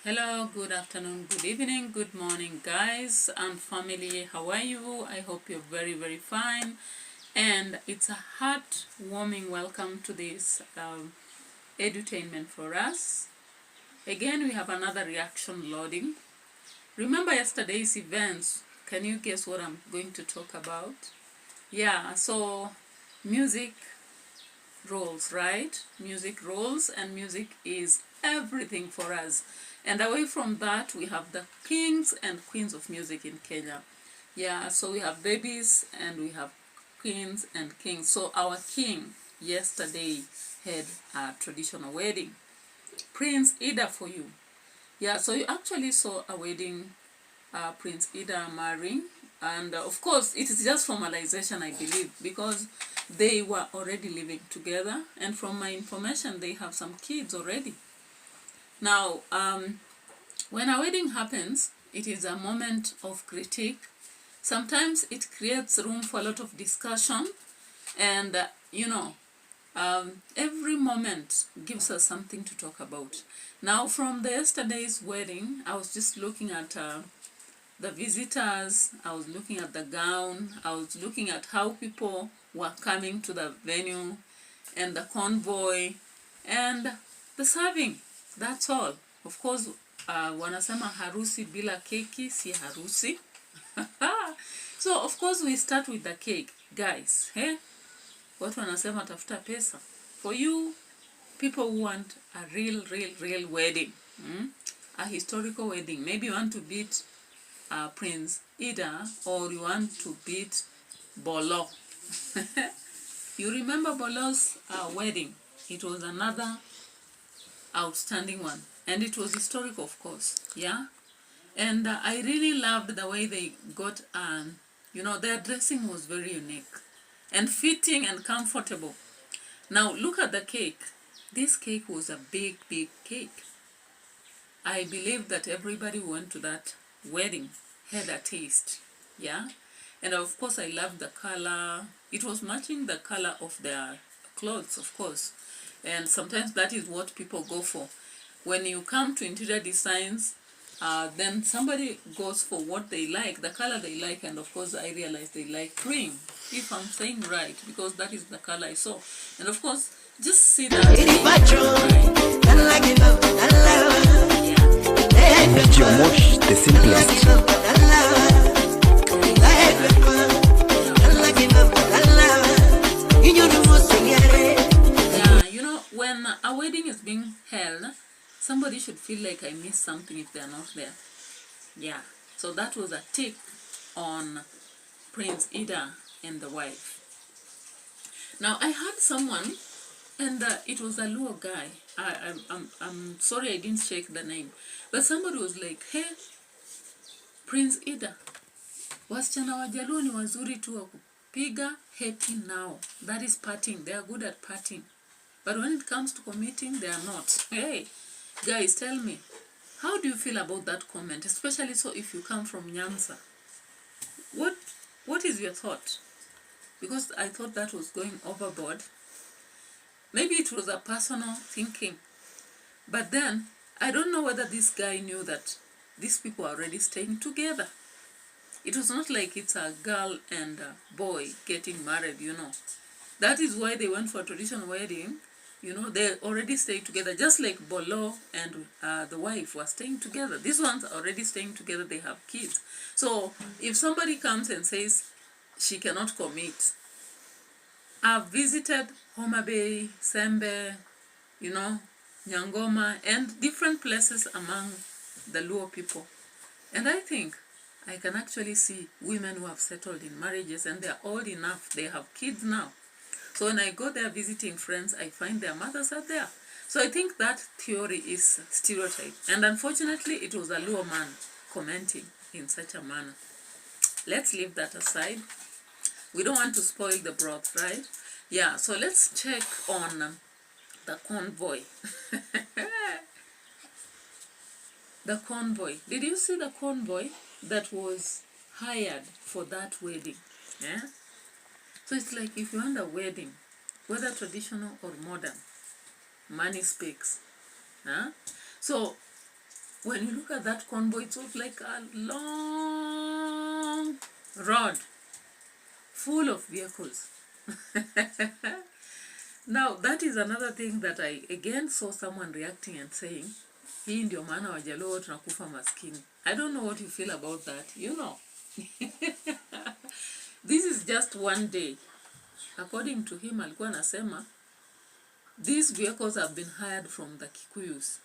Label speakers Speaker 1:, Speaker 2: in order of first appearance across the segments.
Speaker 1: Hello, good afternoon, good evening, good morning, guys and family. How are you? I hope you're very fine. And it's a heartwarming welcome to this edutainment for us. Again, we have another reaction loading. Remember yesterday's events? Can you guess what I'm going to talk about? Yeah, so music roles, right? Music roles, and music is everything for us. And away from that, we have the kings and queens of music in Kenya. Yeah, so we have babies and we have queens and kings. So our king yesterday had a traditional wedding. Prince INDAH for you. Yeah, so you actually saw a wedding, Prince INDAH marrying. And of course, it is just formalization, I believe, because they were already living together. And from my information, they have some kids already. Now, when a wedding happens, it is a moment of critique. Sometimes it creates room for a lot of discussion. And, every moment gives us something to talk about. Now, from the yesterday's wedding, I was just looking at the visitors, I was looking at the gown, I was looking at how people were coming to the venue, and the convoy, and the serving. That's all. Of course, wanasema harusi bila keki si harusi. So, of course, we start with the cake. Guys, hey? Watu wanasema tafuta pesa. For you, people who want a real wedding, a historical wedding. Maybe you want to beat Prince INDAH, or you want to beat Bolo. You remember Bolo's wedding? It was another outstanding one, and it was historical, of course. Yeah, and I really loved the way they got their dressing was very unique and fitting and comfortable. Now look at the cake. This cake was a big cake. I believe that everybody who went to that wedding had a taste. Yeah, and of course I loved the color. It was matching the color of their clothes, of course. And sometimes that is what people go for. When you come to interior designs, then somebody goes for what they like, the color they like, and of course I realized they like cream, if I'm saying right, because that is the color I saw. And of course, just see that.
Speaker 2: The simplest.
Speaker 1: When a wedding is being held, somebody should feel like I missed something if they're not there. Yeah, so that was a tick on Prince INDAH and the wife. Now I had someone, and it was a Luo guy. I'm sorry I didn't check the name, but somebody was like, hey, Prince INDAH, wasichana wa Jaluo ni wazuri tu wa kupiga happy now. That is partying. They are good at partying. But when it comes to committing, they are not. Hey, guys, tell me, how do you feel about that comment? Especially so if you come from Nyanza. What is your thought? Because I thought that was going overboard. Maybe it was a personal thinking. But then, I don't know whether this guy knew that these people are already staying together. It was not like it's a girl and a boy getting married, That is why they went for a traditional wedding. They already stayed together, just like Bolo and the wife were staying together. These ones are already staying together, they have kids. So if somebody comes and says she cannot commit, I've visited Homa Bay, Sembe, Nyangoma, and different places among the Luo people. And I think I can actually see women who have settled in marriages and they're old enough, they have kids now. So when I go there visiting friends, I find their mothers are there. So I think that theory is stereotype. And unfortunately, it was a Luo man commenting in such a manner. Let's leave that aside. We don't want to spoil the broth, right? Yeah, so let's check on the convoy. The convoy. Did you see the convoy that was hired for that wedding? Yeah? So it's like if you want a wedding, whether traditional or modern, money speaks. Huh? So when you look at that convoy, it was like a long road full of vehicles. Now, that is another thing that I again saw someone reacting and saying, hii ndio maana Wajaluo tunakufa maskini. I don't know what you feel about that, you know. This is just one day. According to him, alikuwa anasema, these vehicles have been hired from the Kikuyus.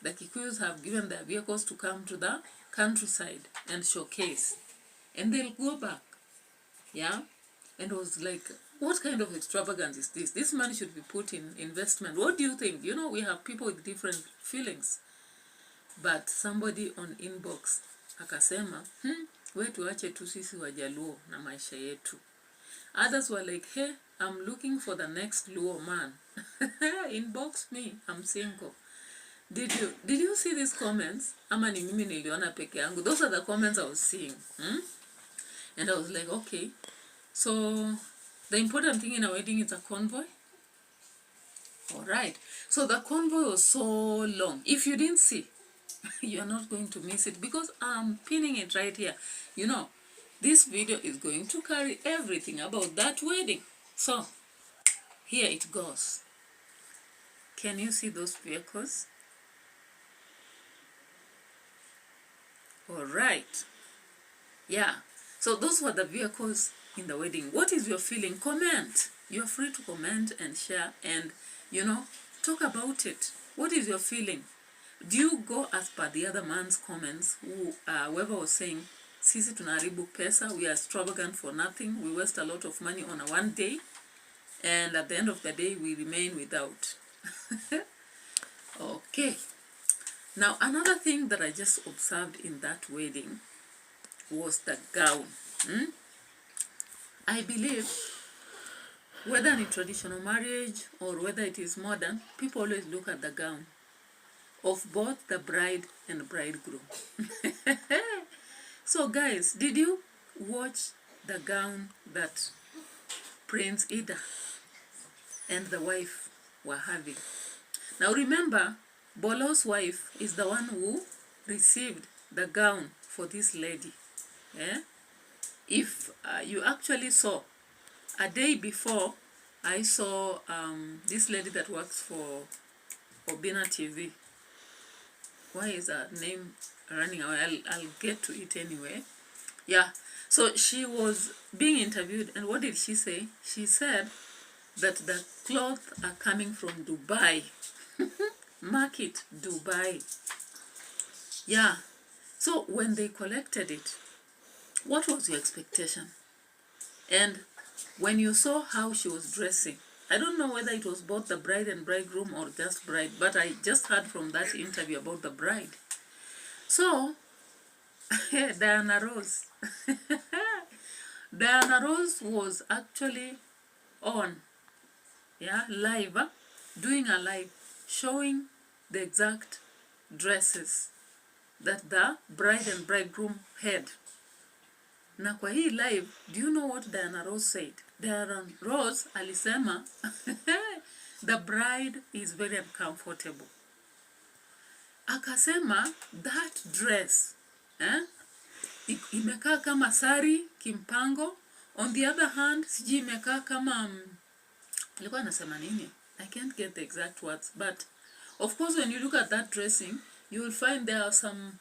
Speaker 1: The Kikuyus have given their vehicles to come to the countryside and showcase. And they'll go back. Yeah? And it was like, what kind of extravagance is this? This money should be put in investment. What do you think? You know, we have people with different feelings. But somebody on inbox akasema, we tuache tu sisi Wajaluo na maisha yetu. Others were like, hey, I'm looking for the next Luo man. Inbox me, I'm single. Did you see these comments? Ama ni mimi niliona peke yangu. Those are the comments I was seeing. And I was like, okay. So the important thing in a wedding is a convoy. Alright. So the convoy was so long. If you didn't see, you are not going to miss it because I'm pinning it right here. You know, this video is going to carry everything about that wedding. So, here it goes. Can you see those vehicles? Alright. Yeah. So those were the vehicles in the wedding. What is your feeling? Comment. You're free to comment and share and, you know, talk about it. What is your feeling? Do you go as per the other man's comments whoever was saying, sisi tunaharibu pesa, we are extravagant for nothing, we waste a lot of money on a one day, and at the end of the day, we remain without. Okay. Now, another thing that I just observed in that wedding was the gown. I believe, whether in traditional marriage or whether it is modern, people always look at the gown of both the bride and bridegroom. So guys, did you watch the gown that Prince INDAH and the wife were having? Now remember, Bolo's wife is the one who received the gown for this lady. Yeah? If you actually saw, a day before, I saw this lady that works for Obina TV. Why is her name running away? I'll get to it anyway. Yeah. So she was being interviewed, and what did she say? She said that the clothes are coming from Dubai. Mark it, Dubai. Yeah. So when they collected it, what was your expectation? And when you saw how she was dressing, I don't know whether it was both the bride and bridegroom or just bride, but I just heard from that interview about the bride. So, Diana Rose. Diana Rose was actually on, yeah, live, doing a live, showing the exact dresses that the bride and bridegroom had. Na kwa hii live, do you know what Diana Rose said? Diana Rose alisema, the bride is very uncomfortable. Akasema, that dress, imekaa kama sari, kimpango. On the other hand, siji imekaa kama, alikuwa anasema nini? I can't get the exact words, but of course when you look at that dressing, you will find there are some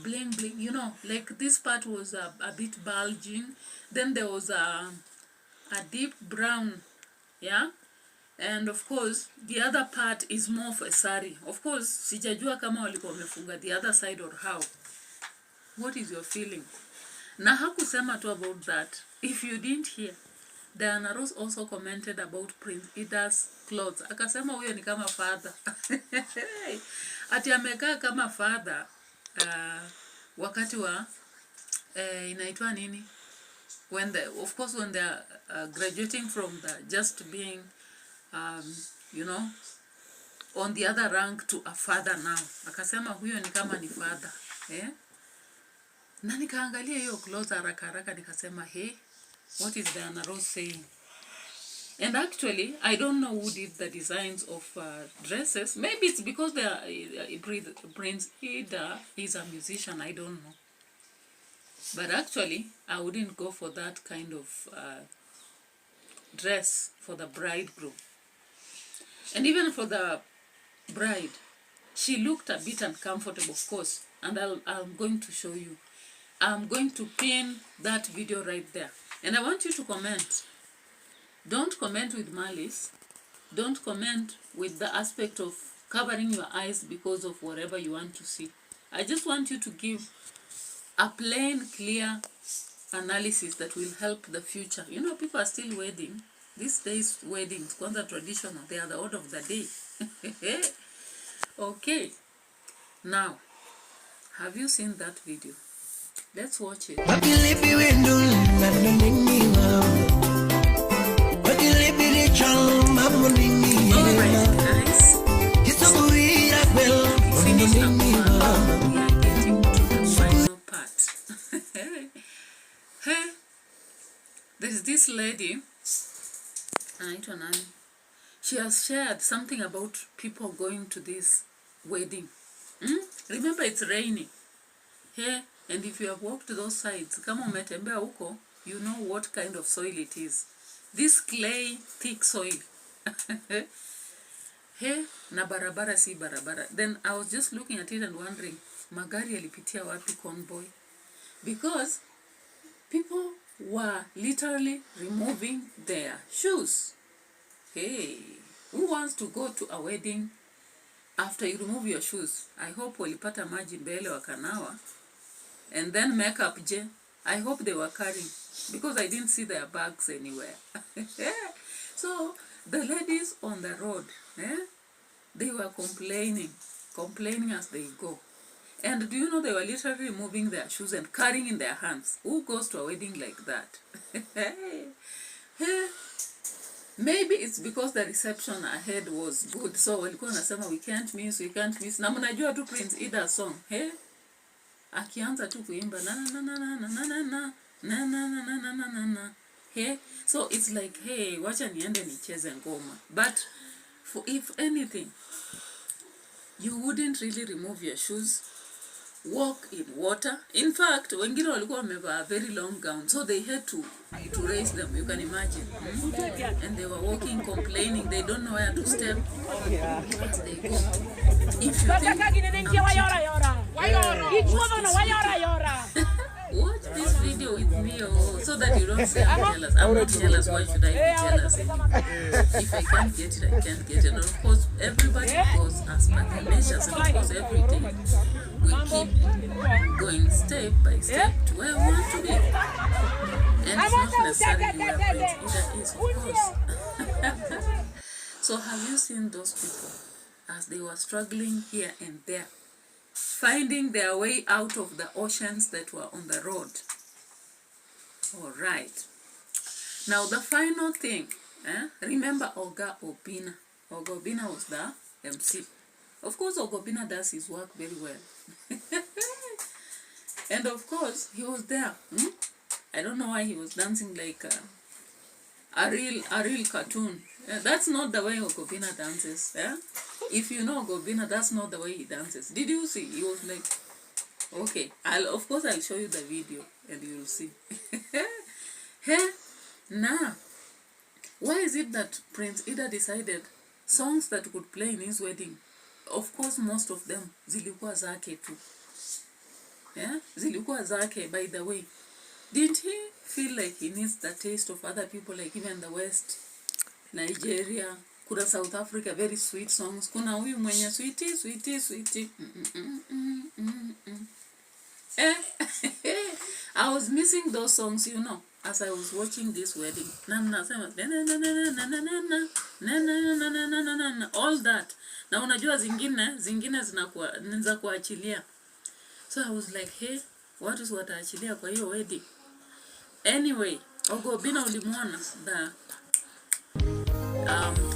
Speaker 1: bling bling, you know, like this part was a bit bulging, then there was a deep brown, yeah, and of course the other part is more of a sari. Of course sijajua kama walikuwa wamefunga the other side or how. What is your feeling? Na hakusema tu about that. If you didn't hear, Diana Rose also commented about Prince INDAH's clothes. Akasema huyo ni kama father. Ati amekaa kama father wakati wa inaitwa nini? When of course when they are graduating from the just being you know, on the other rank to a father now. Akasema huyo ni kama ni father. Na nikaangalia hiyo clothes haraka haraka nikasema, hey, what is Diana Rose saying? And actually, I don't know who did the designs of dresses. Maybe it's because they are, Prince INDAH is a musician, I don't know. But actually, I wouldn't go for that kind of dress for the bridegroom. And even for the bride, she looked a bit uncomfortable, of course. And I'm going to show you. I'm going to pin that video right there. And I want you to comment. Don't comment with malice. Don't comment with the aspect of covering your eyes because of whatever you want to see. I just want you to give a plain, clear analysis that will help the future. You know, people are still wedding. These days, weddings, kwanza traditional, they are the order of the day. Okay. Now, have you seen that video? Let's watch it. There's this lady, she has shared something about people going to this wedding. Remember, it's raining. And if you have walked those sides, kama umetembea huko, you know what kind of soil it is. This clay, thick soil. Na barabara si barabara. Then I was just looking at it and wondering, magari yalipitia wapi convoy? Because people were literally removing their shoes. Hey, who wants to go to a wedding after you remove your shoes? I hope walipata maji mbele wakanawa. And then makeup je. I hope they were carrying, because I didn't see their bags anywhere. So the ladies on the road, they were complaining as they go. And do you know, they were literally removing their shoes and carrying in their hands. Who goes to a wedding like that? Maybe it's because the reception ahead was good. So walikuwa wanasema we can't miss. Na mnajua tu Prince INDAH song. Akianza tu kuimba na na na na na na na na na na na na na na. So it's like, hey, wacha niende nicheze ngoma. But if anything, you wouldn't really remove your shoes, walk in water. In fact, wengine walikuwa wamevaa a very long gown, so they had to raise them, you can imagine. And they were walking, complaining, they don't know where to step. But they go. If you think watch this video with me, so that you don't say I'm jealous. I'm not jealous. Why should I be jealous anymore? If I can't get it, I can't get it. And of course, everybody goes as per their measures. And of course, every day we keep going step by step to where we want to be. And it's not necessarily where Prince INDAH is, of course. So have you seen those people as they were struggling here and there, finding their way out of the oceans that were on the road? All right. Now the final thing, remember Oga Obina. Oga Obina was the MC. Of course, Oga Obina does his work very well. And of course, he was there. I don't know why he was dancing like a real cartoon. That's not the way Oga Obina dances. If you know Oga Obina, that's not the way he dances. Did you see? He was like, okay, I'll show you the video and you'll see. Now, why is it that Prince INDAH decided songs that could play in his wedding? Of course, most of them zilikuwa zake tu. Zilikuwa zake, by the way. Didn't he feel like he needs the taste of other people, like even the West, Nigeria, kuna South Africa, very sweet songs. Kuna huyu mwenye sweetie. I was missing those songs, you know, as I was watching this wedding. All that. Na unajua zingine zinakuwa kuachilia. So I was like, hey, what is wataachilia kwa hiyo wedding? Anyway, Oga Obina ulimuona, the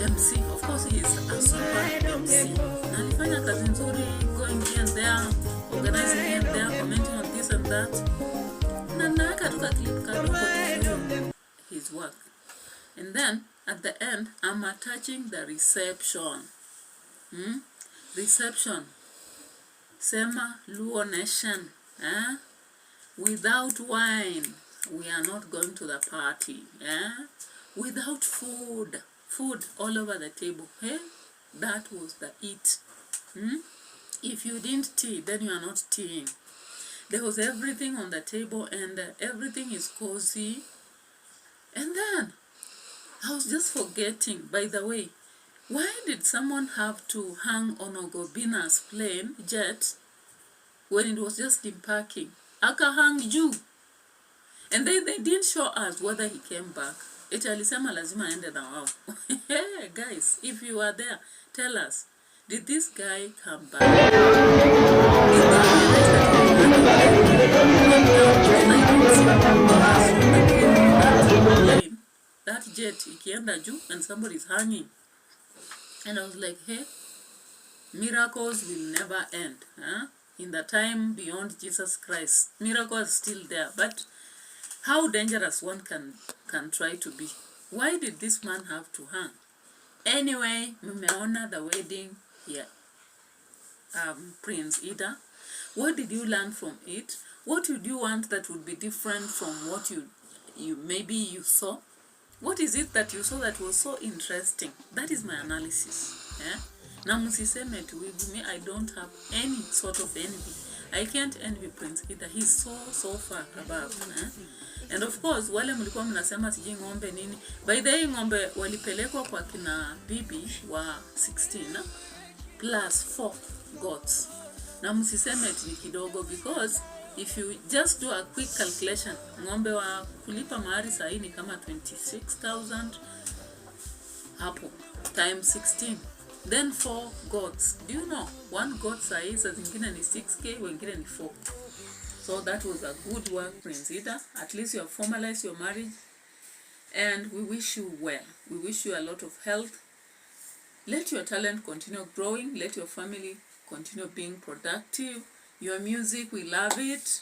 Speaker 1: MC. Of course, he is a super MC. Na alifanya kazi nzuri, going here and there, organizing here and there, commenting on this and that. Na akatuka clip kadogo his work. And then at the end, I'm attaching the reception. Reception. Sema Luo Nation. Without wine, we are not going to the party. Without food all over the table. That was the it. If you didn't tea, then you are not teaing. There was everything on the table, and everything is cozy. And then I was just forgetting, by the way, why did someone have to hang on Ogobina's plane jet when it was just departing? Aka hang juu. And they didn't show us whether he came back. Alisema lazima aende na wao. Hey guys, if you are there, tell us, did this guy come back? That jet ikienda juu and somebody's hanging. And I was like, hey, miracles will never end. In the time beyond Jesus Christ, miracles still there. But how dangerous one can try to be. Why did this man have to hang? Anyway, mmeona the wedding here. Prince INDAH. What did you learn from it? What would you want that would be different from what you maybe you saw? What is it that you saw that was so interesting? That is my analysis. Na msiseme tu with me, I don't have any sort of envy. I can't envy Prince INDAH. He's so far above. And of course, wale mlikuwa mnasema siji ngombe nini. By the way, ngombe walipelekwa kwa kina bibi wa 16 plus 4 goats. Na msiseme eti ni kidogo, because if you just do a quick calculation, ngombe wa kulipa mahari sahi ni kama 26,000 hapo times 16. Then 4 goats. Do you know? 1 goat sahi sa zingine ni 6K, wengine ni 4. So that was a good work, Prince INDAH. At least you have formalized your marriage. And we wish you well. We wish you a lot of health. Let your talent continue growing. Let your family continue being productive. Your music, we love it.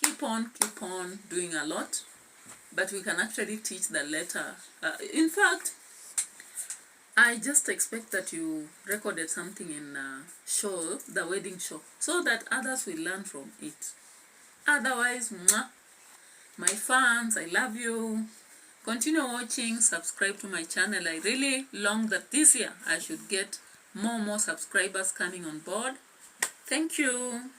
Speaker 1: Keep on doing a lot. But we can actually teach the letter. In fact, I just expect that you recorded something in show, the wedding show, so that others will learn from it. Otherwise, my fans, I love you. Continue watching, subscribe to my channel. I really long that this year I should get more subscribers coming on board. Thank you.